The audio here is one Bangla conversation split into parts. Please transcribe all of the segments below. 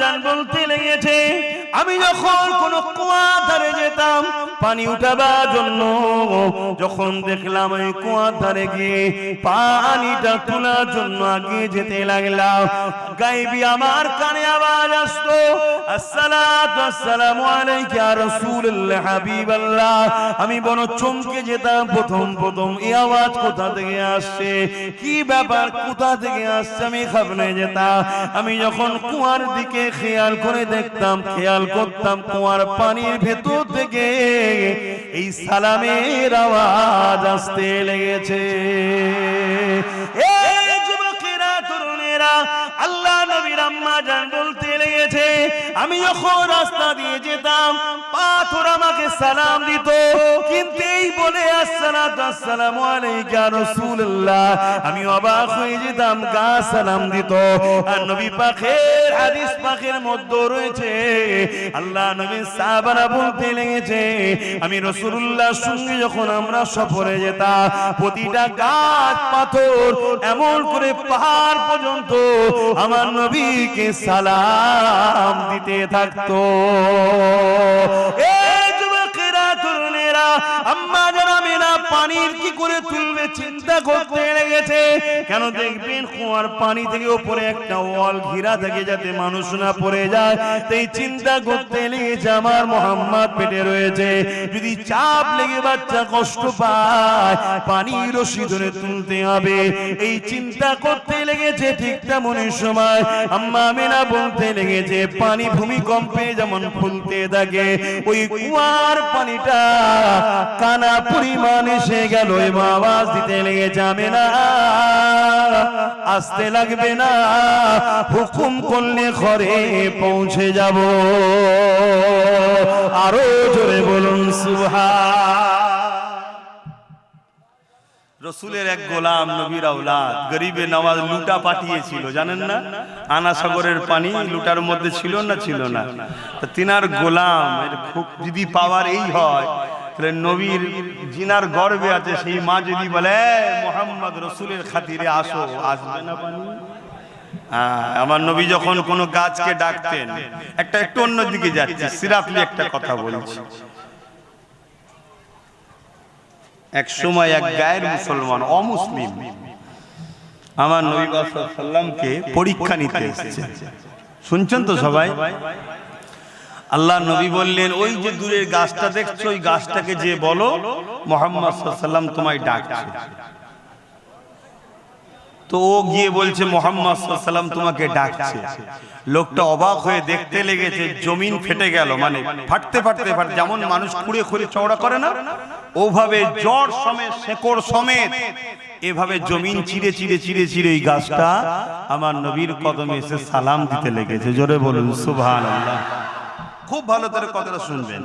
জান বলতে লেগেছে, আমি যখন কোন কুয়ার ধারে যেতাম পানি উঠাবার জন্য, যখন দেখলাম ওই কুয়ার ধারে গিয়ে পানিটা তোলার জন্য আগে যেতে লাগলাম, গায়েবী আমার কানে আওয়াজ আসতো, আসসালাতু আসসালামু আলাইকা ইয়া রাসূলুল্লাহ হাবিবাল্লাহ। আমি বড় চমকে যেতাম, প্রথম এই আওয়াজ কোথা থেকে আসছে, কি ব্যাপার, কোথা থেকে আসছে, আমি ঘাবড়ে যেতাম। আমি যখন কুয়ার দিকে খেয়াল করে দেখতাম, খেয়াল করতাম কুয়ার পানির ভেতর থেকে এই সালামের আওয়াজ আসতে লেগেছে। এই যুবকেরা, তরুণেরা, আল্লাহ নবীর আম্মা জান বলতে লেগেছে, আমি যখন রাস্তা দিয়ে যেতাম পাথর আমাকে সালাম দিত, কিন্তু এই বলে আসসালাতু আসসালামু আলাইকা ইয়া রাসূলুল্লাহ, আমি অবাক হয়ে যেতাম, গাছ সালাম দিত। আর নবী পাকের হাদিস পাকের মধ্যে রয়েছে, আল্লাহ নবীর সাহাবারা বলতে লেগেছে, আমি রাসূলুল্লাহর সঙ্গে যখন আমরা সফরে যেতাম, প্রতিটা গাছ পাথর এমন করে পাহাড় পর্যন্ত আমার নবীকে সালাম দিতে থাকতো। এই যুবকেরা, তরুণেরা, আম্মা জান আমিনা পানির কি করে তুলবে চিন্তা করতে লেগেছে। কেন দেখবেন কুয়ার পানি থেকে উপরে একটা ওয়াল ঘিরা থাকে যাতে মানুষ না পড়ে যায়, তাই চিন্তা করতে লেগেছে আমার মোহাম্মদ পেটে রয়েছে, যদি চাপ লেগে বাচ্চা কষ্ট পায় পানির রশি ধরে তুলতে হবে, এই চিন্তা করতে লেগেছে। ঠিক তেমনই সময় আম্মা আমিনা বলতে লেগেছে, পানি ভূমিকম্পে যেমন ফুলতে থাকে, ওই কুয়ার পানিটা কানা পরিমাণ এসে গেল এবং আওয়াজ দিতে লেগেছে, আমিনা আসতে লাগবে না, হুকুম করলে ঘরে পৌঁছে যাব। আরো জোরে বলুন সুবহান। রসুলের এক গোলাম, নবীর আওলাদ, গরিবে নওয়াজ লুটা পাঠিয়েছিল, জানেন না, আনা সাগরের পানি লুটার মধ্যে ছিল না, ছিল না। তো তিনার গোলাম, খুব যদি পাওয়ার এই হয়, তাহলে নবীর জিনার গর্বে আছে সেই মা যদি বলে মোহাম্মদ রসুলের খাতিরে আসো, আসবে না পানি? আমার নবী যখন কোন গাছকে ডাকতেন, একটু অন্যদিকে যাচ্ছে, সিরাফলি একটা কথা বলছি। এক সময় এক গায়ের মুসলমান, অমুসলিম, আমার নবী সাল্লাল্লাহু আলাইহি ওয়াসাল্লামকে পরীক্ষা নিতে এসেছে। শুনছেন তো সবাই? আল্লাহ নবী বললেন, ওই যে দূরের গাছটা দেখছো, ওই গাছটাকে যে বলো মুহাম্মদ সাল্লাল্লাহু আলাইহি ওয়াসাল্লাম তোমায় ডাকছে। তো ও গিয়ে বলছে মুহাম্মদ সাল্লাল্লাহু আলাইহি ওয়াসাল্লাম তোমাকে ডাকছে। লোকটা অবাক হয়ে দেখতে লেগেছে, জমিন ফেটে গেল, মানে ফাটতে ফাটতে যেমন মানুষ খুঁড়ে খুঁড়ে চওড়া করে না, ওভাবে জড় সমেত, শেকড় সমেত এভাবে জমিন চিরে চিরে চিরে চিরে এই গাছটা আমার নবীর কদমে এসে সালাম দিতে লেগেছে। জোরে বলুন সুবহানাল্লাহ। খুব ভালো করে কথাটা শুনবেন।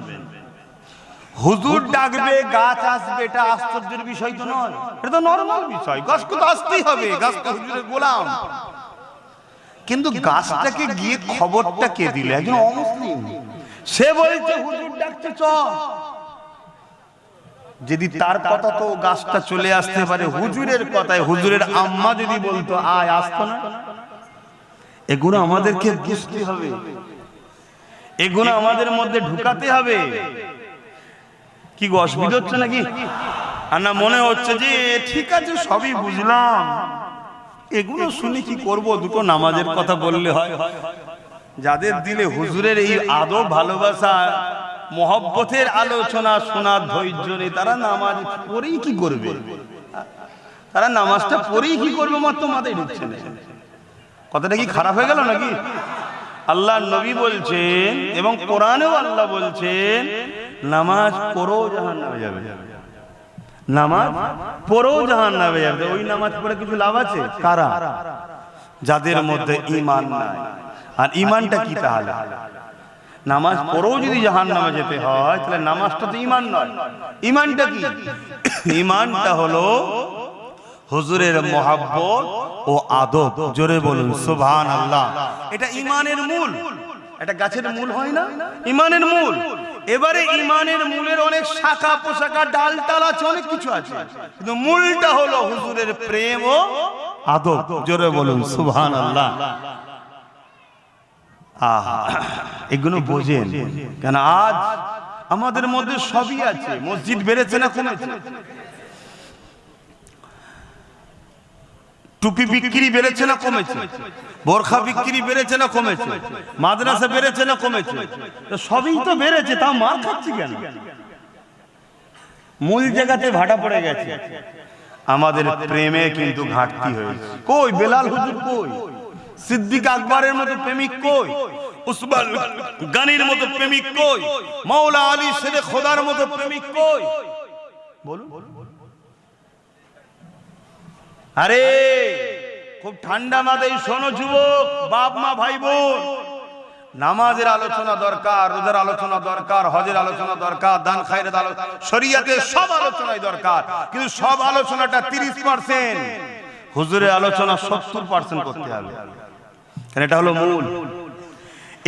হুজুর ডাকবে, গাছ আসবে, এটা আশ্চর্যের বিষয় তো নয়, এটা তো নরমাল বিষয়, গাছকে তো আসতেই হবে, গাছ তো হুজুরের গোলাম। কিন্তু গাছটাকে গিয়ে খবরটা কে দিল? একজন অমুসলিম, সে বলছে হুজুর ডাকছে চল। যদি তার কথা তো গাছটা চলে আসতে পারে, হুজুরের কথায়, হুজুরের আম্মা যদি বলতো আয়, আসতো না? এগুলো আমাদেরকে বুঝতে হবে, এগুলো আমাদের মধ্যে ঢুকাতে হবে। কি গো, অসুবিধা হচ্ছে নাকি? আর না মনে হচ্ছে যে ঠিক আছে সবই বুঝলাম, এগুলো শুনি কি করব, দুটো নামাজের কথা বললে হয়। যাদের দিলে হুজুরের এই আদব, ভালোবাসা, মহব্বতের আলোচনা শোনার ধৈর্য নেই, তারা নামাজ পড়েই কি করবে? তারা নামাজটা পড়েই কি করবে? মাত্র মাথায় ঢুকছে না। কথাটা কি খারাপ হয়ে গেল নাকি? আল্লাহ নবী বলছেন এবং কোরআনেও আল্লাহ বলছেন, নামাজ পড়ো জাহান্নামে যাবে, নামাজ পড়ো জাহান্নামে যাবে। ওই নামাজ পড়ে কিছু লাভ আছে? কারা? যাদের মধ্যে ঈমান নাই। আর ঈমানটা কি তাহলে? নামাজ পড়েও যদি জাহান্নামে যেতে হয়, তাহলে নামাজটা তো ঈমান নয়। ঈমানটা কি? ঈমানটা হলো হুজুরের মহব্বত ও আদব। জোরে বলুন সুবহানাল্লাহ। এটা ঈমানের মূল। এটা গাছের মূল হয় না, ঈমানের মূল। এবারে ঈমানের মূলের অনেক শাখা পোশাখা, ডালটাল আছে, অনেক কিছু আছে, কিন্তু মূলটা হলো হুজুরের প্রেম ও আদব। জোরে বলুন সুবহানাল্লাহ। এগুলো বোঝেন কেন? আজ আমাদের মধ্যে সবই আছে। মসজিদ বেড়েছে না কমেছে? টুপি বিক্রি বেড়েছে না কমেছে? বোরখা বিক্রি বেড়েছে না কমেছে? মাদ্রাসা বেড়েছে না কমেছে? সবই তো বেড়েছে, তাও মার খাচ্ছি কেন? মূল জায়গাতে ভাটা পড়ে গেছে। আমাদের প্রেমে কিন্তু ঘাটতি হয়েছে। কই বেলাল হুজুর, কই সিদ্দিক আকবরের মতো প্রেমিক, কই উসমান গানির মতো প্রেমিক, কই মাওলা আলী শেরে খোদার মতো প্রেমিক, কই বলুন? আরে খুব ঠান্ডা মাথায় শোনো যুবক, বাপ মা ভাই বোন, নামাজের আলোচনা দরকার, রোজার আলোচনা দরকার, হজের আলোচনা দরকার, দান খায়রাত আলোচনা, শরীয়তের সব আলোচনাই দরকার, কিন্তু সব আলোচনাটা 30%, হুজুরের আলোচনা 70% করতে হবে। এটা হলো মূল।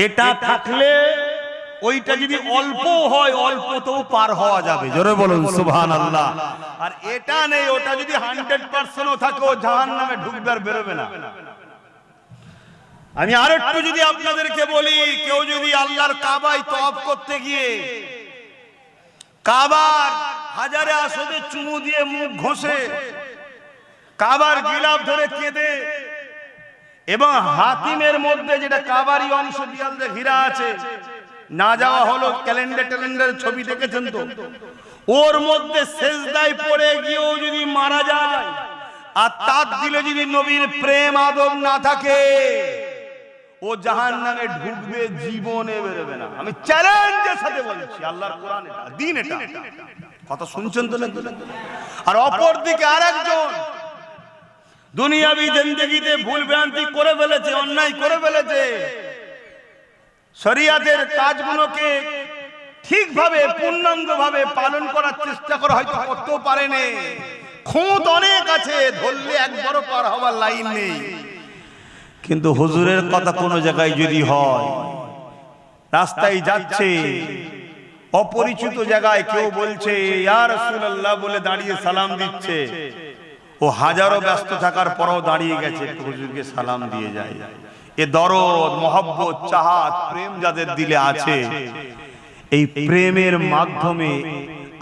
এটা থাকলে ওইটা যদি অল্প হয়, অল্পতেও পার হওয়া যাবে। জোরে বলুন সুবহানাল্লাহ। আর এটা নেই, ওটা যদি 100%ও থাকে, ও জাহান্নামে ঢুকবে আর বেরোবে না। আমি আর একটু যদি আপনাদেরকে বলি, কেউ যদি আল্লাহর কাবায় তওয়াফ করতে গিয়ে কাবার হাজারে আসদে চুমু দিয়ে মুখ ঘষে, কাবার গিলাফ ধরে কেঁদে, এবং হাতিমের মধ্যে যেটা কাবারই অংশ দিয়ালে হীরা আছে, না যাওয়া হলো ক্যালেন্ডারের ছবি দেখেছেন তো, ওর মধ্যে সেজদায় পড়ে গিয়েও যদি মারা যায়, আর তার দিলে যদি নবীর প্রেম আদব না থাকে, ও জাহান্নামে ঢুকবে, জীবনে বেরোবে না। আমি চ্যালেঞ্জের সাথে বলছি, আল্লাহর কোরআন এটা, দ্বীন এটা। কথা শুনছেন তো নাকি? আর অপর দিকে আরেকজন দুনিয়াবি জিন্দেগিতে ভুল ভ্রান্তি করে ফেলেছে, অন্যায় করে ফেলেছে, শরিয়াতের কাজগুলোকে ঠিকভাবে পূর্ণাঙ্গভাবে পালন করার চেষ্টা করে হয়তো করতেও পারেনি, খুঁত অনেক আছে, ধরলে একবারও পার হওয়ার লাইন নেই। কিন্তু হুজুরের কথা কোনো জায়গায় যদি হয়, রাস্তায় যাচ্ছে, অপরিচিত জায়গায় কেউ বলছে ইয়া রাসূলুল্লাহ বলে দাঁড়িয়ে সালাম দিচ্ছে, ও হাজারো ব্যস্ত থাকার পরও দাঁড়িয়ে গেছে, হুজুরকে সালাম দিয়ে যায়। এ দরদ, মহব্বত, চাহাত, প্রেম যাদের দিলে আছে, এই প্রেমের মাধ্যমে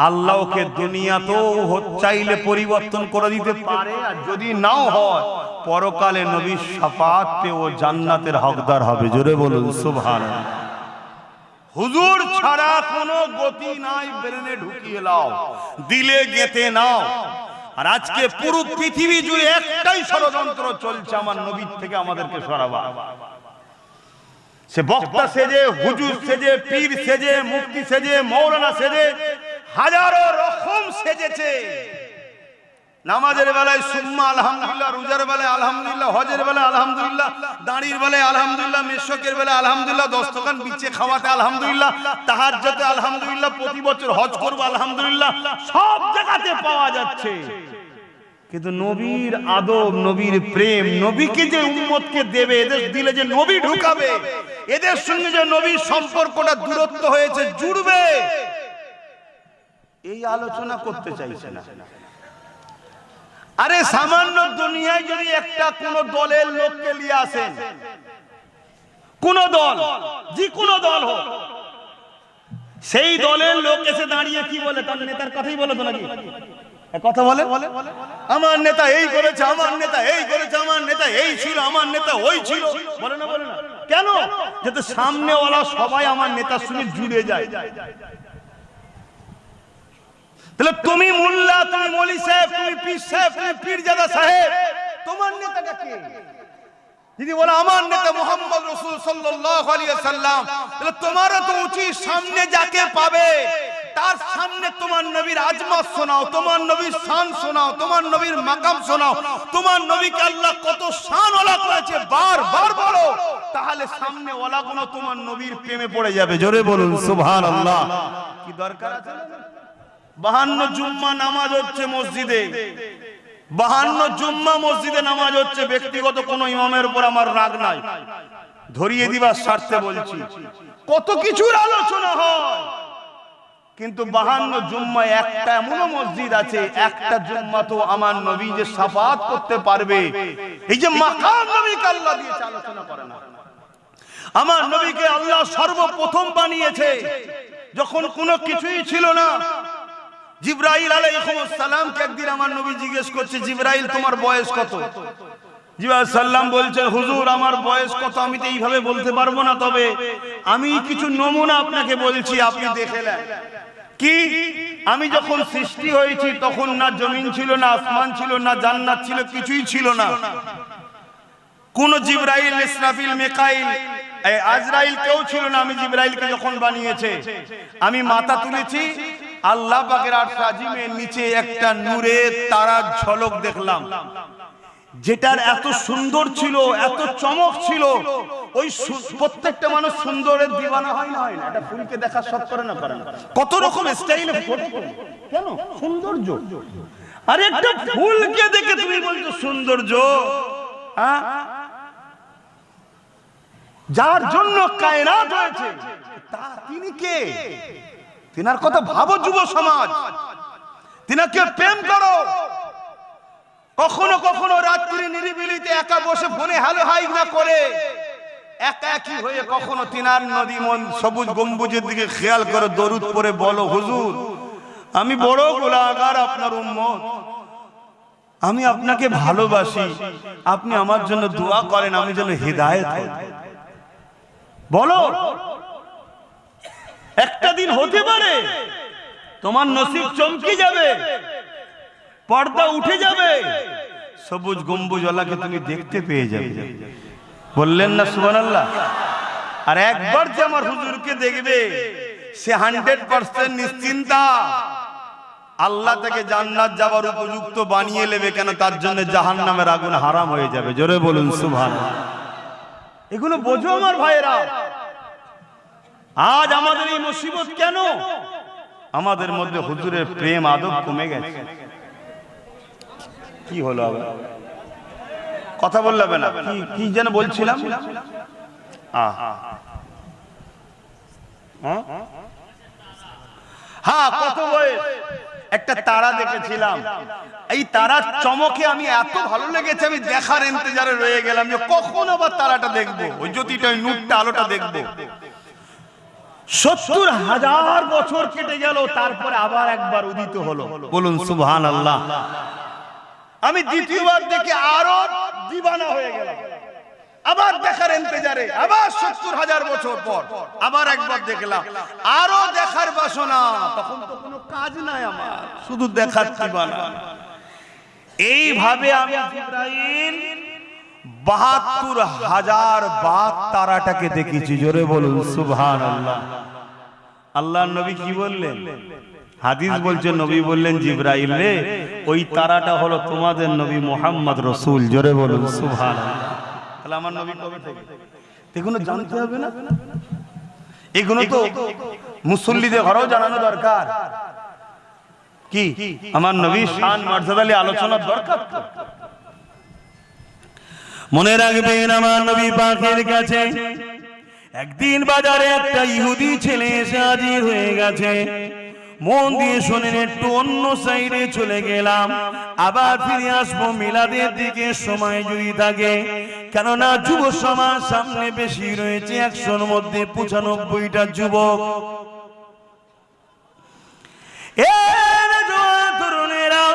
আল্লাহকে দুনিয়াতেও চাইলে পরিবর্তন করে দিতে পারে, আর যদি নাও হয় পরকালে নবীর শাফাআত পেয়ে ও জান্নাতের হকদার হবে। জোরে বলুন সুবহানাল্লাহ। হুজুর ছাড়া কোনো গতি নাই, ব্রেনে ঢুকিয়ে নাও, দিলে গেঁথে নাও। আর আজকে পুরো পৃথিবী জুড়ে একটাই ষড়যন্ত্র চলছে, আমার নবীর থেকে আমাদেরকে সরাবা। সে বক্তা সেজে, হুজুর সেজে, পীর সেজে, মুফতি সেজে, মৌলানা সেজে, হাজারো রকম সেজেছে। নামাজের বেলায় সুম্মা আলহামদুলিল্লাহ, রোজার বেলায় আলহামদুলিল্লাহ, হজের বেলায় আলহামদুলিল্লাহ, দাঁড়ির বেলায় আলহামদুলিল্লাহ, মেশকের বেলায় আলহামদুলিল্লাহ, দস্তকান বিছে খাওয়াতে আলহামদুলিল্লাহ, তাহাজ্জুদে আলহামদুলিল্লাহ, প্রতি বছর হজ করব আলহামদুলিল্লাহ, সব জায়গাতে পাওয়া যাচ্ছে। কিন্তু নবীর আদব, নবীর প্রেম, নবীকে যে উম্মতকে দেবে, এদের দিলে যে নবী ঢুকাবে, এদের সঙ্গে যে নবীর সম্পর্কটা দূরত্ব হয়েছে, জুড়বে, এই আলোচনা করতে চাইছে না। আরে সামান্য দুনিয়ায় যদি একটা কোন দলের লোককে নিয়ে আসেন, কোন দল, যে কোন দল হোক, সেই দলের লোক এসে দাঁড়িয়ে কি বলে? তার নেতার কথাই বলে তো নাকি? কথা বলে, আমার নেতা এই করেছে, আমার নেতা এই করেছে, আমার নেতা এই ছিল, আমার নেতা ওই ছিল, বলে না? বলে না কেন? যাতে সামনেওয়ালা সবাই আমার নেতার সঙ্গে জুড়ে যায়। তাহলে তুমি মোল্লা, তুমি মৌলী সাহেব, তুমি পীর সাহেব, তুমি পীরজাদা সাহেব, তোমার নেতাটা কে? যদি বলে আমার নেতা মুহাম্মদ রাসূল সাল্লাল্লাহু আলাইহি ওয়াসাল্লাম, তাহলে তোমারও তো উচিত সামনে যাকে পাবে তার সামনে তোমার নবীর আজমত শোনাও, তোমার নবীর শান শোনাও, তোমার নবীর মাকাম শোনাও, তোমার নবীকে আল্লাহ কত শান ওয়ালা করেছে বারবার বলো, তাহলে সামনে ওয়ালাগুলো তোমার নবীর প্রেমে পড়ে যাবে। জোরে বলুন সুবহানাল্লাহ। কি দরকার আছে? 52 জুম্মা নামাজ হচ্ছে মসজিদে, 52 জুম্মা মসজিদে নামাজ হচ্ছে। ব্যক্তিগত কোনো ইমামের উপর আমার রাগ নাই, ধরিয়ে দিবার স্বার্থে বলছি। কত কিছুর আলোচনা হয়, কিন্তু 52 জুম্মায় একটা এমন মসজিদ আছে, একটা জুম্মা তো আমার নবী যে শাফাআত করতে পারবে, এই যে মাকাম নবীকে আল্লাহ দিয়েছে, আলোচনা করে না। আমার নবীকে আল্লাহ সর্বপ্রথম বানিয়েছে যখন কোনো কিছুই ছিল না। জিবরাইল আলাইহিস সালামকে একদিন আমার নবী জিজ্ঞেস করছে, জিবরাইল তোমার বয়স কত? জিবরাইল সাল্লাম বলছেন, হুজুর আমার বয়স কত আমি তো এইভাবে বলতে পারবো না, তবে আমি কিছু নমুনা আপনাকে বলছি, আপনি দেখে নেন। কি? আমি যখন সৃষ্টি হয়েছি তখন না জমিন ছিল, না আসমান ছিল, না জান্নাত ছিল, কিছুই ছিল না। কোন জিবরাইল, ইসরাফিল, মিকাইল, আজরাইল কেউ ছিল না। আমি জিবরাইলকে যখন বানিয়েছে আমি মাথা তুলেছি, আল্লাহ পাকের আরশ আজিমের নিচে একটা নূরের তারার ঝলক দেখলাম, যেটার এত সুন্দর ছিল, এত চমক ছিল। ওই প্রত্যেকটা মানুষ সুন্দরের দিওয়ানা হয় না? হয় না? এটা ফুলকে দেখা শখ করে না? করে না? কত রকম স্টাইলে ফটো, কেন? সৌন্দর্য। আরে একটা ফুলকে দেখে তুমি বলছো সৌন্দর্য? হ্যাঁ, যার জন্য কায়নাত হয়েছে তিনি কে? তিনার কথা ভাবো যুব সমাজ, তিনাকে প্রেম করো। কখনো কখনো রাত্রি নিরিবিলিতে একা বসে ফোনে হ্যালো হাই না করে একা একই হয়ে কখনো তিনার নদী মন সবুজ গম্বুজের দিকে খেয়াল করে দরুদ পড়ে বলো, হুজুর আমি বড় গুনাহগার, আপনার উম্মত, আমি আপনাকে ভালোবাসি, আপনি আমার জন্য দোয়া করেন, আমি যেন হিদায়াত হই। বলো, একটা দিন হতে পারে তোমার নসিব চমকে যাবে, পর্দা উঠে যাবে, সবুজ গম্বুজওয়ালাকে তুমি দেখতে পেয়ে যাবে। বললেন না সুবহানাল্লাহ? আর একবার যে আমার হুজুরকে দেখবে সে 100% নিশ্চিন্তা আল্লাহ থেকে জান্নাত যাবার উপযুক্ত বানিয়ে নেবে। কেন? তার জন্য জাহান্নামের আগুন হারাম হয়ে যাবে। জোরে বলুন সুবহানাল্লাহ। এগুলো বোঝো আমার ভাইয়েরা। আজ আমাদের এই মুসিবত কেন? আমাদের মধ্যে হুজুরের প্রেম আদব কমে গেছে। কি হলো? আবার কথা বলবে না? কি যেন বলছিলাম? হ্যাঁ, কত বয়স একটা তারা দেখেছিলাম। এই তারার চমকে আমি এত ভালো লেগেছে, আমি দেখার ইন্তজারে রয়ে গেলাম যে কখন আবার তারাটা দেখবো, ওই জ্যোতিটা, ওই নূরটা, আলোটা দেখবো। ৭০,০০০ বছর কেটে গেল, তারপরে আবার একবার উদিত হলো। বলুন সুবহানাল্লাহ। আমি দ্বিতীয়বার দেখে আরো দিবানা হয়ে গেলাম, আবার দেখার ইন্তজারে, আবার ৭০,০০০ বছর পর আবার একবার দেখলাম, আরো দেখার বাসনা। তখন তো কোনো কাজ নাই আমার, শুধু দেখার দিবানা। এইভাবে আমি জিবরাইল ৭২,০০০ বার তারাটাকে দেখেছি। জোরে বলুন সুবহানাল্লাহ। আল্লাহর নবী কি বললেন? হাদিস বলছে, নবী বললেন, জিবরাইল রে, ওই তারাটা হলো তোমাদের নবী মুহাম্মদ রাসূল। জোরে বলুন সুবহানাল্লাহ। তাহলে আমার নবী কবে থেকে? এগুলো জানতে হবে না? এগুলো তো মুসল্লিদের ঘরেও জানানো দরকার। কি আমার নবী শান মর্যাদা নিয়ে আলোচনার দরকার। মনে রাখবেন, আমার নবী পাকের কাছে একদিন বাজারে একটা ইহুদি ছেলে এসে হাজির হয়ে গেছে। মন দিয়ে শোনেন, একটু অন্য সাইডে চলে গেলাম, আবার ফিরে আসবো মিলাদের দিকে সময় যদি থাকে। কেননা যুব সমাজ সামনে বেশি রয়েছে, ১০০-র মধ্যে ৯৫টা যুবক। তরুণেরা,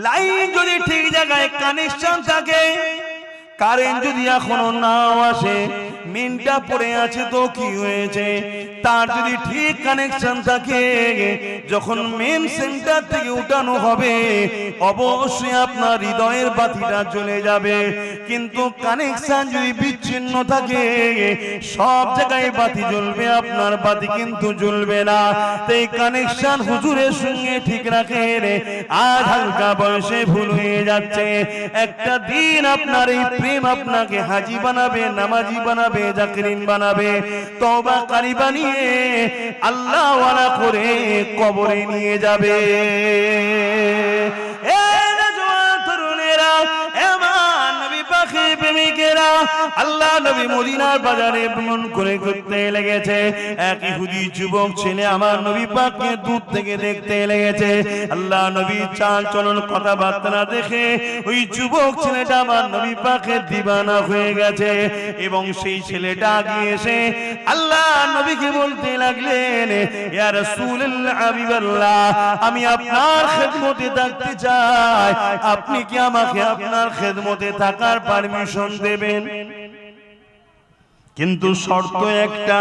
লাইন যদি ঠিক জায়গায় কানেকশন থাকে, কারেন্ট যদি এখনো নাও আসে, মিনটা পড়ে আছে তো কি হয়েছে, তার যদি ঠিক কানেকশন থাকে, যখন মেন সেন্টার থেকে উঠানো হবে অবশ্যই আপনার হৃদয়ের বাতিটা জ্বলে যাবে। কিন্তু কানেকশন যদি বিচ্ছিন্ন থাকে, সব জায়গায় বাতি জ্বলবে, আপনার বাতি কিন্তু জ্বলবে না। তাই কানেকশন হুজুরের সঙ্গে ঠিক রাখেন। আজ হালকা বয়সে ভুল হয়ে যাচ্ছে, একটা দিন আপনার এই প্রেম আপনাকে হাজি বানাবে, নামাজি বানাবে, জাকিরিন বানাবে, তওবাকারী বানিয়ে আল্লাহ ওয়ালা করে কবরে নিয়ে যাবে। আল্লাহ নবী মদিনার বাজারে ভ্রমণ করে ঘুরতে লেগেছে। এক ইহুদি যুবক ছেলে আমার নবী পাককে দূর থেকে দেখতে লেগেছে। আল্লাহ নবী চাল চলন কথাবার্তা দেখে ওই যুবক ছেলেটা আমার নবী পাকে দিবানা হয়ে গেছে। এবং সেই ছেলেটা গিয়ে এসে আল্লাহ নবীকে বলতে লাগলেন, ইয়া রাসূলুল্লাহ হাবিবাল্লাহ, আমি আপনার খেদমতে থাকতে চাই, আপনি কি আমাকে আপনার খেদমতে থাকার পারমিশন দেবেন? কিন্তু শর্ত একটা,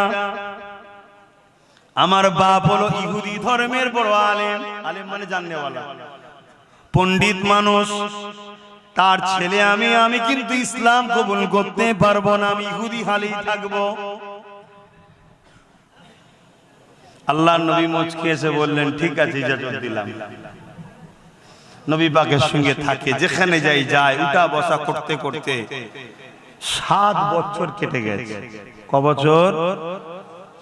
আমার বাপ হলো ইহুদি ধর্মের বড় আলেম, আলেম মানে জাননেওয়ালা, পণ্ডিত মানুষ, তার ছেলে আমি কিন্তু ইসলাম কবুল করতে পারবো না, আমি ইহুদি হালেই থাকবো। আল্লাহর নবী মুচকে এসে বললেন, ঠিক আছে ইজাজত দিলাম। নবী পাকের সঙ্গে থাকে, যেখানে যায় উঠা বসা করতে করতে 7 বছর কেটে গেছে। ক বছর?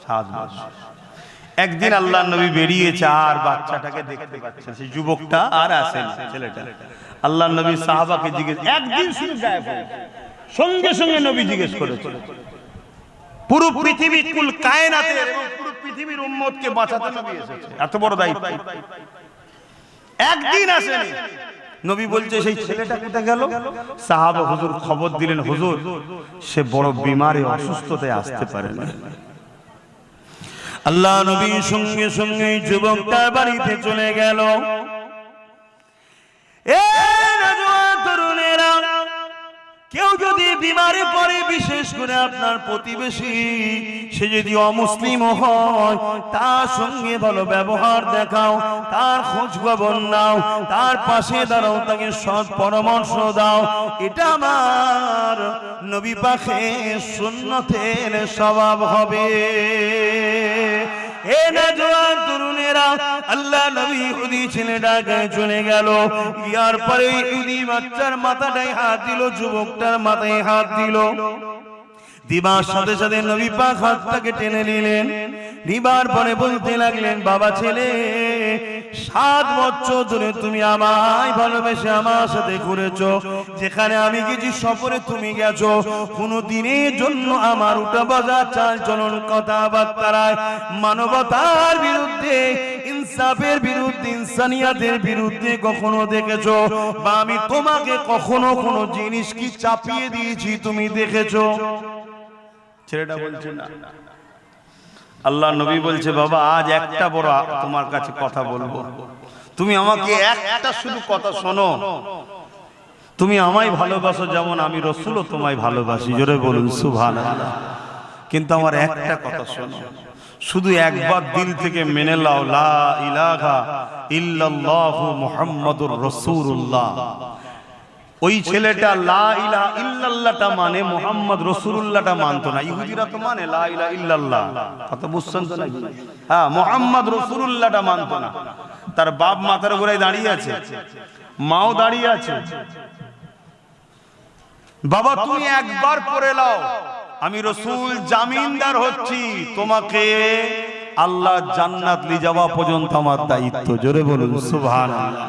7 বছর। একদিন আল্লাহর নবী বেরিয়েছে, আর বাচ্চাটাকে দেখতে পাচ্ছেন, সেই যুবকটা আর আসেন, ছেলেটা। আল্লাহর নবী সাহাবাকে জিজ্ঞেস, একদিন শুধু গায়েব হয়ে, সঙ্গে সঙ্গে নবী জিজ্ঞেস করেছে, পুরো পৃথিবী কুল কায়নাতের এবং পুরো পৃথিবীর উম্মতকে বাঁচাতে নবী এসেছে, এত বড় দায়িত্ব, একদিন আসেনি। নবী বলছে, সেই ছেলেটা কোথায় গেল? সাহাবা হুজুর খবর দিলেন, হুজুর সে বড় বিমারে অসুস্থতায় আসতে পারে না। আল্লাহ নবী সঙ্গে সঙ্গে যুবকটা বাড়িতে চলে গেল। তরুণেরা, কেউ যদি বিমারে পড়ে, বিশেষ করে আপনার প্রতিবেশী, সে যদি অমুসলিম হয়, তার সঙ্গে ভালো ব্যবহার দেখাও, তার খোঁজ খবর নাও, তার পাশে দাঁড়াও, তাকে সৎ পরামর্শ দাও। এটা আমার নবী পাকের সুন্নতের স্বভাব হবে। হে নওজোয়ান তরুণেরা, আল্লাহ নবী ইহুদি ছেলেটাকে চলে গেল। ইয়ার পরে ইহুদি বাচ্চার মাথাটায় হাত দিল, যুবকটার মাথায় হাত দিল। দিবার সাথে সাথে নবী পাক হাতটাকে টেনে নিলেন। নিবার পরে বলতে লাগলেন, বাবা ছেলে, 7 বছর ধরে তুমি আমায় ভালোবেসে আমার সাথে ঘুরেছো, যেখানে আমি গেছি সফরে তুমি গেছো, কোনো দিনের জন্য আমার উঠা বসা চাল চলন কথাবার্তায় মানবতার বিরুদ্ধে, ইনসাফের বিরুদ্ধে, ইনসানিয়াতের বিরুদ্ধে কখনো দেখেছো? বা আমি তোমাকে কখনো কোনো জিনিস কি চাপিয়ে দিয়েছি তুমি দেখেছো? ছেলেটা বলছে না। আল্লাহ নবী বলছে, বাবা আজ একটা বড় তোমার কাছে কথা বলবো, তুমি আমাকে একটা শুধু কথা শোনো। তুমি আমায় ভালোবাসো যেমন আমি রাসূলও তোমায় ভালোবাসি, জোরে বলুন সুবহানাল্লাহ। কিন্তু আমার একটা কথা শোনো, শুধু একবার দিল থেকে মেনে নাও, লা ইলাহা ইল্লাল্লাহু মুহাম্মাদুর রাসূলুল্লাহ। ওই ছেলেটা লা ইলাহা ইল্লাল্লাহটা মানে মুহাম্মদ রাসূলুল্লাহটা মানতো না। ইহুদিরা তো মানে লা ইলাহা ইল্লাল্লাহ, কথা বুঝছেন তো নাকি? হ্যাঁ, মুহাম্মদ রাসূলুল্লাহটা মানতো না। তার বাপ মাথার উপরে দাঁড়িয়ে আছে, মাও দাঁড়িয়ে আছে। বাবা তুমি একবার পড়ে নাও, আমি রাসূল জামিনদার হচ্ছি, তোমাকে আল্লাহ জান্নাত নিয়ে যাওয়া পর্যন্ত আমার দায়িত্ব। জোরে বলুন সুবহানাল্লাহ।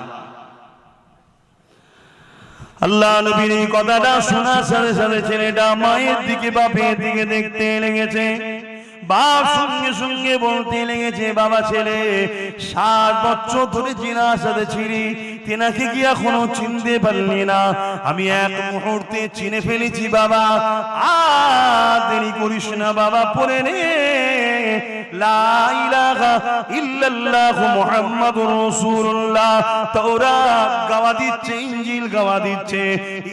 আল্লাহ নবীর এই কথাটা শোনার সাথে সাথে ছেলেটা মায়ের দিকে বাপের দিকে দেখতে লেগেছে। বাপ সঙ্গে সঙ্গে বলতে লেগেছে, বাবা ছেলে 7 বছর ধরে জিনার সাথে ছিলি, তেনাকে কি এখনো চিনতে পারলি না? আমি এক মুহূর্তে চিনে ফেলেছি বাবা, আর দেরি করিস না বাবা, পড়ে নে লা ইলাহা ইল্লাল্লাহু মুহাম্মাদুর রাসূলুল্লাহ। তাওরাত গাওয়া দিচ্ছে, ইনজিল গাওয়া দিচ্ছে,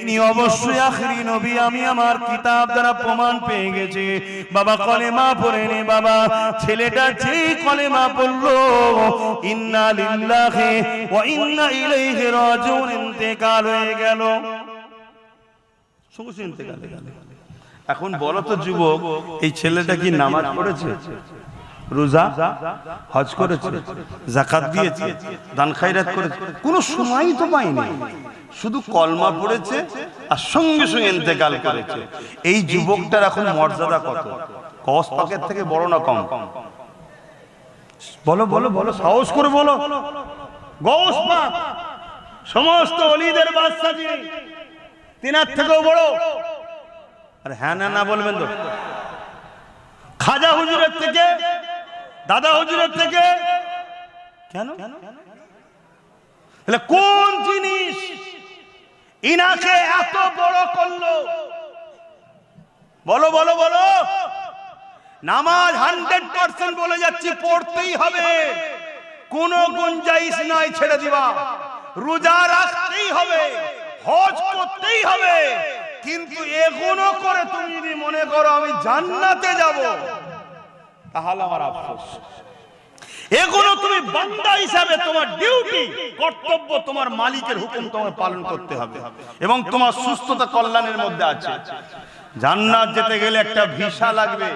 ইনি অবশ্যই আখেরি নবী, আমি আমার কিতাব দ্বারা প্রমাণ পেয়ে গেছি। বাবা কলেমা পড়ে নে বাবা। ছেলেটা যে কলেমা পড়লো, ইন্না লিল্লাহি ওয়া ইন্না ইলাইহি রাজিউন, ইন্তেকাল হয়ে গেল। সঙ্গে ইন্তেকাল হয়ে গেল। এখন বলো তো যুবক, এই ছেলেটা কি নামাজ পড়েছে, রোজা হজ করেছে, যাকাত দিয়েছে, দান খায়রাত করেছে? কোনো সময়ই তো পায়নি, শুধু কলমা পড়েছে আর সঙ্গে সঙ্গে ইন্তেকাল করেছে। এই যুবকটার এখন মর্যাদা কত? কস পাকের থেকে বড় না কম? বলো বলো বলো, সাহস করে বলো। গৌস পাক, সমস্ত ওলিদের বাদশা যিনি, তিনার থেকেও বড়। আরে হ্যাঁ না না বলবেন তো? খাজা হুজুরের থেকে, দাদা হুজুরের থেকে কেন? তাহলে কোন জিনিস ইনাকে এত বড় করলো? বলো বলো বলো। নামাজ 100% বলে যাচ্ছি পড়তেই হবে, কোনো গুঞ্জাইশ নাই ছেড়ে দিবা। রোজা রাখতেই হবে, হজ করতেই হবে, কিন্তু এগুলো করে তুমি যদি মনে করো আমি জান্নাতে যাব, তাহলে আমার আফসোস। এগুলো তুমি বান্দা হিসাবে তোমার ডিউটি, কর্তব্য, তোমার মালিকের হুকুম তোমার পালন করতে হবে এবং তোমার সুস্থতা কল্যাণের মধ্যে আছে। জান্নাত যেতে গেলে একটা ভিসা লাগবে।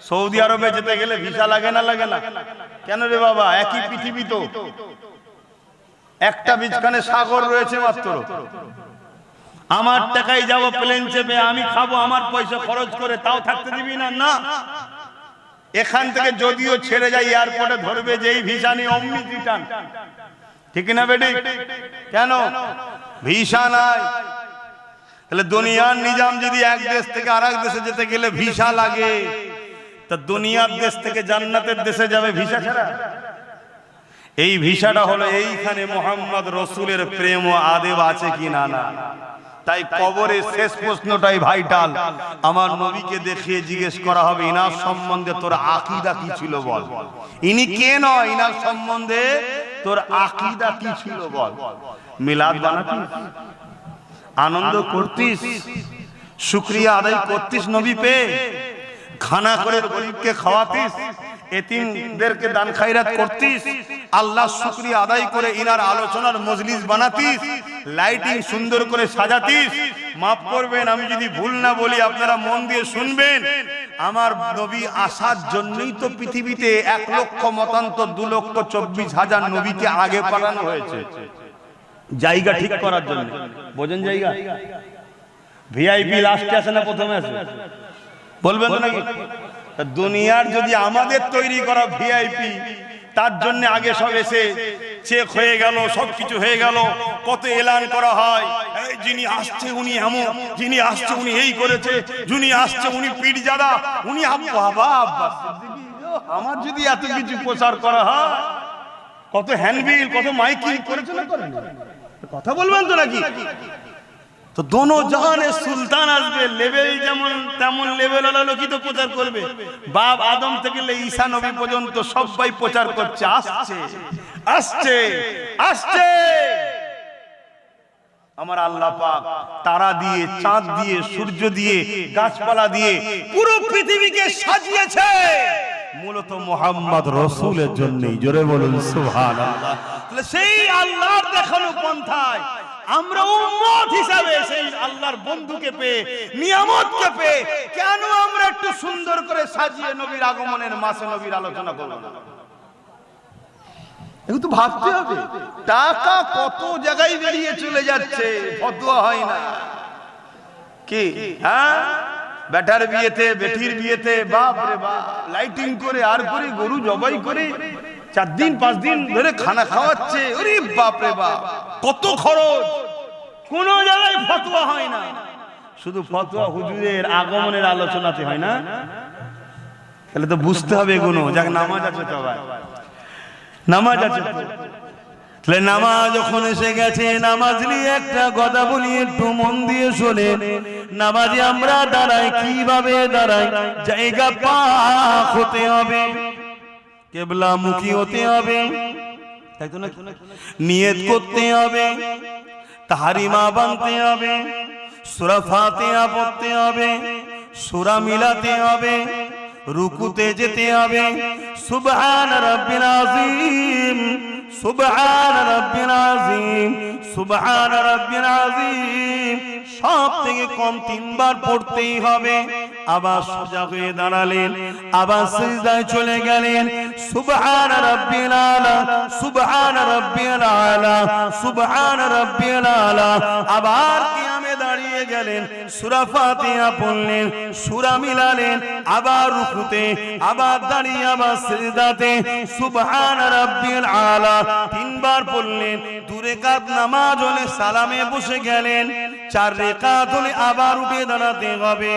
সৌদি আরবে যেতে গেলে ভিসা লাগে না? লাগে না? কেন রে বাবা? একই পৃথিবী তো, একটা বিচখানে সাগর রয়েছে মাত্র। আমার টাকায় যাবো প্লেন চেপে, আমি খাবো আমার পয়সা খরচ করে, তাও থাকতে দিবি না? না। এখান থেকে যদিও ছেড়ে যায় এয়ারপোর্টে ধরবে যেই ভিসা নিয়ে অমনি রিটার্ন, ঠিক না বেটি? কেন? ভিসা নাই। তাহলে দুনিয়ার নিজাম যদি এক দেশ থেকে আরেক দেশে যেতে গেলে ভিসা লাগে, তা দুনিয়ার দেশ থেকে জান্নাতের দেশে যাবে ভিসা ছাড়া? এই ভিসাটা হলো এইখানে মোহাম্মদ রসুলের প্রেম ও আদেব আছে কি না? না। তাই কবরে শেষ প্রশ্নটাই ভাইটাল। আমার নবীকে দেখিয়ে জিজ্ঞেস করা হবে, ইনার সম্বন্ধে তোর আকীদা কি ছিল বল। ইনি কে নয়, ইনার সম্বন্ধে তোর আকীদা কি ছিল বল। মিলাদ বানাতিস, আনন্দ করতিস, শুকরিয়া আদায় করতিস নবী পেয়ে, খানা করে গরিবকে খাওয়াতিস, এতিমদেরকে দান খায়রাত করতিস, আল্লাহ শুকরিয়া আদায় করে ইনার আলোচনার মজলিস বানাতিস, লাইটিং সুন্দর করে সাজাতিস। মাফ করবেন আমি যদি ভুল না বলি, আপনারা মন দিয়ে শুনবেন। আমার নবী আসার জন্যই তো পৃথিবীতে 1 লক্ষ মতান্তর 2,24,000 নবীকে আগে পাঠানো হয়েছে, জায়গা ঠিক করার জন্য। বোঝেন জায়গা? ভিআইপি লাস্টে আসে না প্রথমে আসে? বলবেন তো নাকি? দুনিয়ার যদি আমাদের তৈরি করা ভিআইপি, তার জন্য আগে সব এসে চেক হয়ে গেল, সবকিছু হয়ে গেল, কত এলান করা হয়, এই যিনি আসছে উনি এমন, যিনি আসছে উনি এই করেছে, যিনি আসছে উনি পীরজাদা, উনি বাবা আমার যদি এত কিছু প্রচার করা হয়, কত হ্যান্ডবিল, কত মাইকিং করেছে না করেন? কথা বলবেন তো নাকি? তো দোনো জাহানের সুলতান আসবে, লেভেল যেমন তেমন লেভেল ওয়ালা লোকই তো প্রচার করবে। বাপ আদম থেকে ঈসা নবী পর্যন্ত সবাই প্রচার করছে আসছে আসছে আসছে। আমার আল্লাহ পাক তারা দিয়ে, চাঁদ দিয়ে, সূর্য দিয়ে, গাছপালা দিয়ে পুরো পৃথিবীকে সাজিয়েছে মূলত মুহাম্মদ রাসূলের জন্যই। জোরে বলুন সুবহানাল্লাহ। তাহলে সেই আল্লাহর দেখানো পন্থায় আমরা উম্মত হিসাবে সেই আল্লাহর বন্ধুকে পেয়ে, নিয়ামতকে পেয়ে, কেন আমরা একটু সুন্দর করে সাজিয়ে নবীর আগমনের মাসে নবীর আলোচনা করব না? এগুলো তো ভাবতে হবে। টাকা কত জায়গায় বেরিয়ে চলে যাচ্ছে, ফতোয়া হয় না কি? হ্যাঁ, বেটার বিয়েতে, বেটির বিয়েতে বাপ রে বাপ লাইটিং করে, আর করে গরু জবাই করে 4 দিন 5 দিন ধরে খানা খাওয়াচ্ছে। ওরে বাপ রে বাপ, কত খরচ। কোন জায়গায় ফতোয়া হয় না, শুধু ফতোয়া হুজুরের আগমনের আলোচনাতে হয় না। তাহলে তো বুঝতে হবে এগুলো। যাক, নামাজ আছে তো ভাই, নামাজ আছে। তাহলে নামাজ যখন এসে গেছে, নামাজ নিয়ে একটা কথা বলি, একটু মন দিয়ে শোনে। নামাজে আমরা দাঁড়াই, কিভাবে দাঁড়াই? জায়গা পাক হতে হবে, কিবলা মুখী হতে হবে, তাই তো না? নিয়ত করতে হবে, তাহরিমা বানতে হবে, সূরা ফাতিহা পড়তে হবে, সূরা মিলাতে হবে, রুকুতে যেতে হবে। সুবহান রাব্বিল আযীম, সুবহান রাব্বিল আযীম, সুবহান রাব্বিল আযীম সব থেকে কম 3 বার পড়তেই হবে। আবার সোজা হয়ে দাঁড়ালেন, আবার সিজদায় চলে গেলেন, সুবহান রাব্বিল আলা, সুবহান রাব্বিল আলা, সুবহান রাব্বিল আলা। আবার কিয়ামে দাঁড়িয়ে দাঁড়িয়ে গেলেন, সূরা ফাতিহা পড়লেন, সূরা মিলালেন, আবার রুকুতে, আবার দাঁড়িয়ে আবার সিজদাতে সুবহান রাব্বিল আলা তিনবার পড়লেন। 2 রাকাত নামাজ হলে সালামে বসে গেলেন, 4 রাকাত হলে আবার উঠে দাঁড়াতে হবে।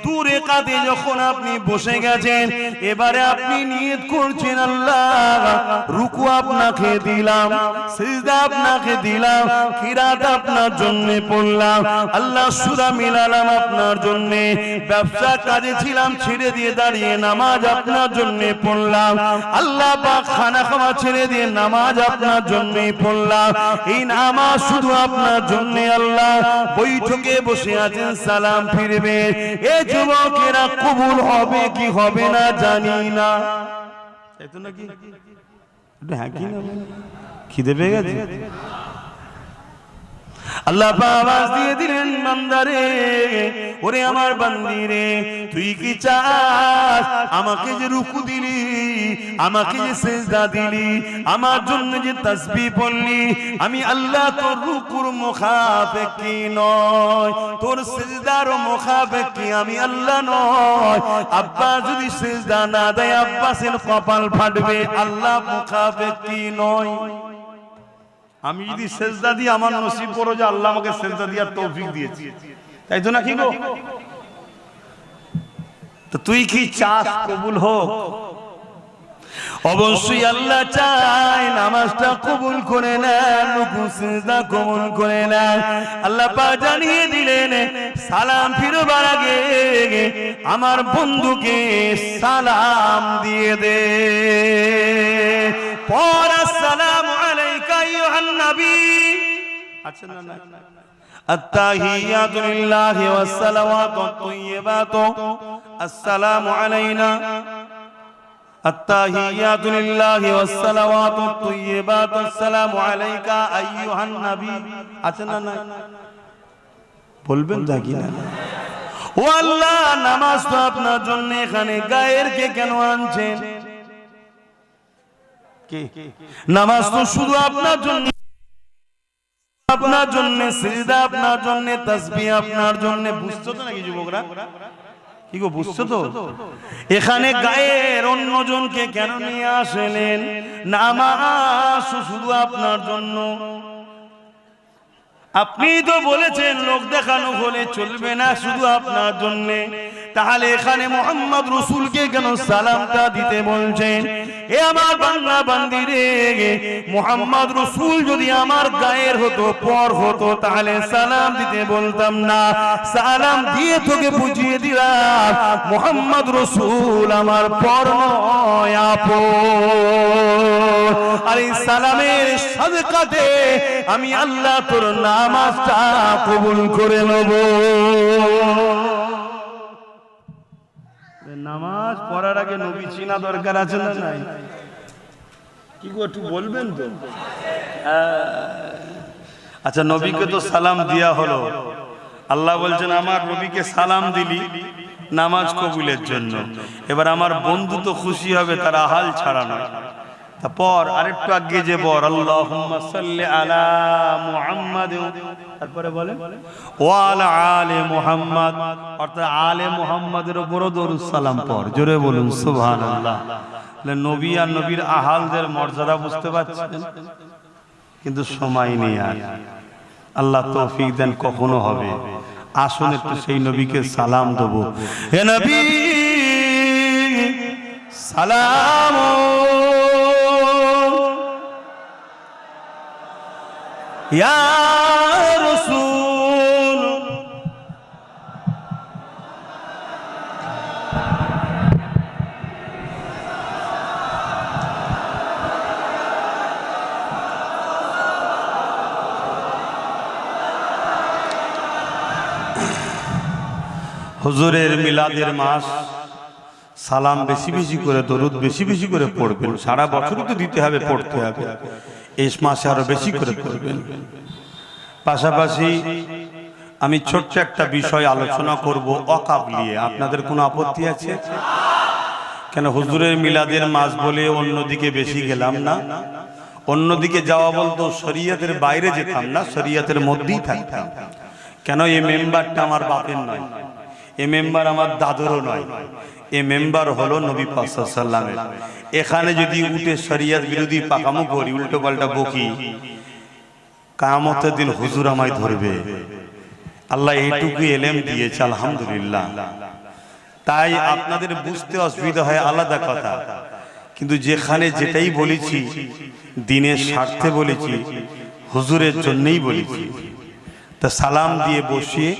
2 রাকাতে যখন আপনি বসে গেছেন, এবারে আপনি নিয়ত করছেন আল্লাহ রুকু আপনাকে দিলাম, সিজদা আপনাকে দিলাম, কিরাত আপনার জন্য পড়লাম, আল্লাহ সূরা মিলালাম আপনার জন্য, ব্যবসা কাজে ছিলাম ছেড়ে দিয়ে দাঁড়িয়ে নামাজ আপনার জন্য পড়লাম, আল্লাহ পাক খানা খাওয়া ছেড়ে দিয়ে নামাজ আপনার জন্যই পড়লাম। এই নামাজ শুধু আপনার জন্য আল্লাহ। বৈঠকে বসে আছেন, সালাম ফিরবে, এ যুবকেরা কবুল হবে কি হবে না জানি না। তাই তো নাকি? হ্যাঁ কি না? খিদে পেয়ে গেছে? আল্লাহ আওয়াজ দিয়ে দিলেন, বান্দারে, ওরে আমার বান্দি রে, তুই কি চাস আমাকে যে রুকু দিলি, আমাকে যে সিজদা দিলি, আমার জন্য যে তাসবিহ পড়লি, আমি আল্লাহ তোর রুকুর মুখাপেক্ষী নয়, তোর সিজদার মুখাপেক্ষী আমি আল্লাহ নয়। আব্বা যদি সিজদা না দেয় আব্বাসের কপাল ফাটবে, আল্লাহ মুখাপেক্ষী নয়। আমি যদি সেজদা দিই আমার নসিব করো যে আল্লাহ আমাকে সেজদা দেওয়ার তৌফিক দিয়েছে, তাই তো নাকি গো? তো তুই কি চাস কবুল হোক? অবশ্যই আল্লাহ চায় নামাজটা কবুল করে নেন, রুকু সিজদা কবুল করে নেন। আল্লাহ পাক জানিয়ে দিলেন, সালাম ফিরবার আগে আমার বন্ধুকে সালাম দিয়ে দে। পর আসসালামু আলাইকা আইয়ুহান নবী। আচ্ছা না না, আত্তাহিয়াতু লিল্লাহি ওয়াস সালাওয়াতুত তাইয়্যিবাতু আসসালামু আলাইনা, আত্তাহিয়াতু লিল্লাহি ওয়াস সালাওয়াতুত তাইয়্যিবাতু আসসালামু আলাইকা আইয়ুহান নবী। আচ্ছা না না, বলবেন নাকি না? ও আল্লাহ, নামাজ তো আপনার জন্য, এখানে গায়ের কে কেন আনছেন? নামাজ তো শুধু আপনার জন্য, আপনার জন্য সিজদা আপনার জন্য, তাসবিহ আপনার জন্য। বুঝছো তো নাকি যুবকরা? কি গো, বুঝছো তো? এখানে গায়ের অন্যজনকে কেন নিয়ে আসলেন? নামাজ শুধু আপনার জন্য। আপনি তো বলেছেন লোক দেখানো হলে চলবে না, শুধু আপনার জন্য। তাহলে এখানে মোহাম্মদ রসুলকে কেন সালামটা দিতে বলছেন? এ আমার বান্দা বান্দি রে, মোহাম্মদ রসুল যদি আমার গায়ের হতো, পর হতো, তাহলে সালাম দিতে বলতাম না। সালাম দিয়ে তোকে বুঝিয়ে দিলাম মোহাম্মদ রসুল আমার পর নয়, আপন। আর এই সালামের সাদকাতে আমি আল্লাহ তোর নামাজটা কবুল করে নেব। নামাজ পড়ার আগে নবী চিনা দরকার আছে না নাই? কি গো, একটু বলবেন তো? আচ্ছা, নবীকে তো সালাম দেয়া হলো, আল্লাহ বলছেন আমার নবীকে সালাম দিলি নামাজ কবুলের জন্য। এবার আমার বন্ধু তো খুশি হবে, তার আহাল ছাড়া নয়। তারপর আরেকটু আগে যে বল, আল্লাহুম্মা সাল্লি আলা মুহাম্মাদ, তারপরে বলে ওয়া আলা আলে মুহাম্মাদ, অর্থাৎ আলে মুহাম্মাদের উপরও দরুদ সালাম পড়। জোরে বলুন সুবহানাল্লাহ। নবী আর নবীর আহালদের মর্যাদা বুঝতে পারছেন? কিন্তু সময় নেই আর। আল্লাহ তৌফিক দেন কখনো হবে। আসুন একটু সেই নবীকে সালাম দেবো। হে নবী সালাম ইয়া রাসূল, হুজুরের মিলাদের মাস, সালাম বেশি বেশি করে, দরুদ বেশি বেশি করে পড়বেন। সারা বছরই তো দিতে হবে, পড়তে হবে, এই মাসে আরো বেশি করে পড়বেন। পাশাপাশি আমি ছোট্ট একটা বিষয় আলোচনা করব, ওয়াকফ নিয়ে। আপনাদের কোনো আপত্তি আছে? কেন হুজুরের মিলাদের মাস বলে অন্যদিকে বেশি গেলাম না? অন্যদিকে যাওয়া বলতো শরীয়তের বাইরে যেতাম না, শরীয়তের মধ্যেই থাকতাম। কেন এই মেম্বারটা আমার বাপের নয়, এই মেম্বার আমার দাদুরও নয়, এই মেম্বার হলো নবী পাক সাল্লাল্লাহু আলাইহি ওয়াসাল্লামের। এখানে যদি উঠে শরিয়ত বিরোধী পাকামো করি, উল্টো পাল্টা বকি, কিয়ামতের দিন হুজুর আমায় ধরবে। আল্লাহ এইটুকু এলেম দিয়েছে, আলহামদুলিল্লাহ। তাই আপনাদের বুঝতে অসুবিধা হয় আলাদা কথা, কিন্তু যেখানে যেটাই বলেছি দিনের স্বার্থে বলেছি, হুজুরের জন্যই বলেছি। তা সালাম দিয়ে বসিয়ে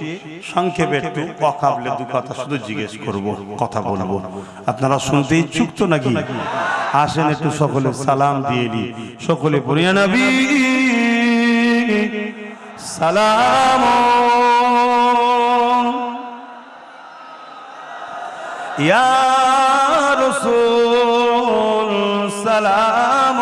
সংক্ষেপে একটু অকাবলে দু কথা শুধু জিজ্ঞেস করব, কথা বলবো। আপনারা শুনতে ইচ্ছুক তো নাকি? আসেন একটু সকলে সালাম দিয়ে নি, সকলে বলিয়া নবী সালাম ইয়া রাসূল সালাম।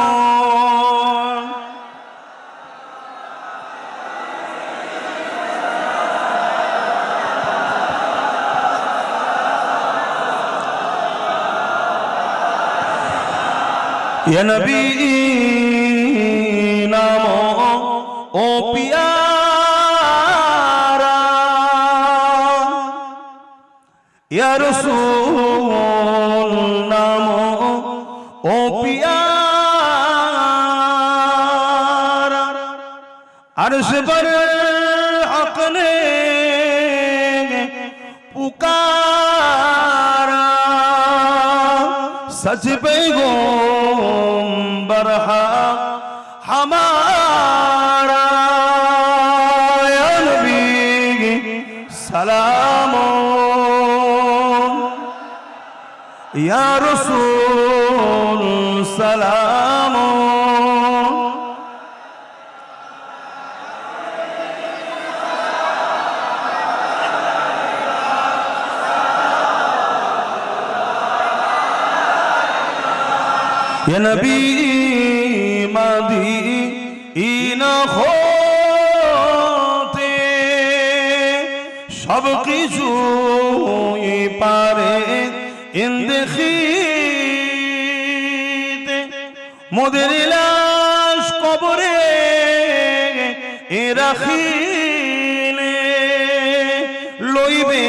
ইয়া নবী নাম ও পিয়ারা, ইয়া রাসূল নাম ও পিয়ারা, আরশ पर हक ने पुकारा, सच पैगंबर हमारा, या नबी सलाम या रसूल सलाम। या नबी मदीना होते सब কিছুই পারে ইন্দেখিতে, মোদের লাশ কবরে রাখিলে লইবে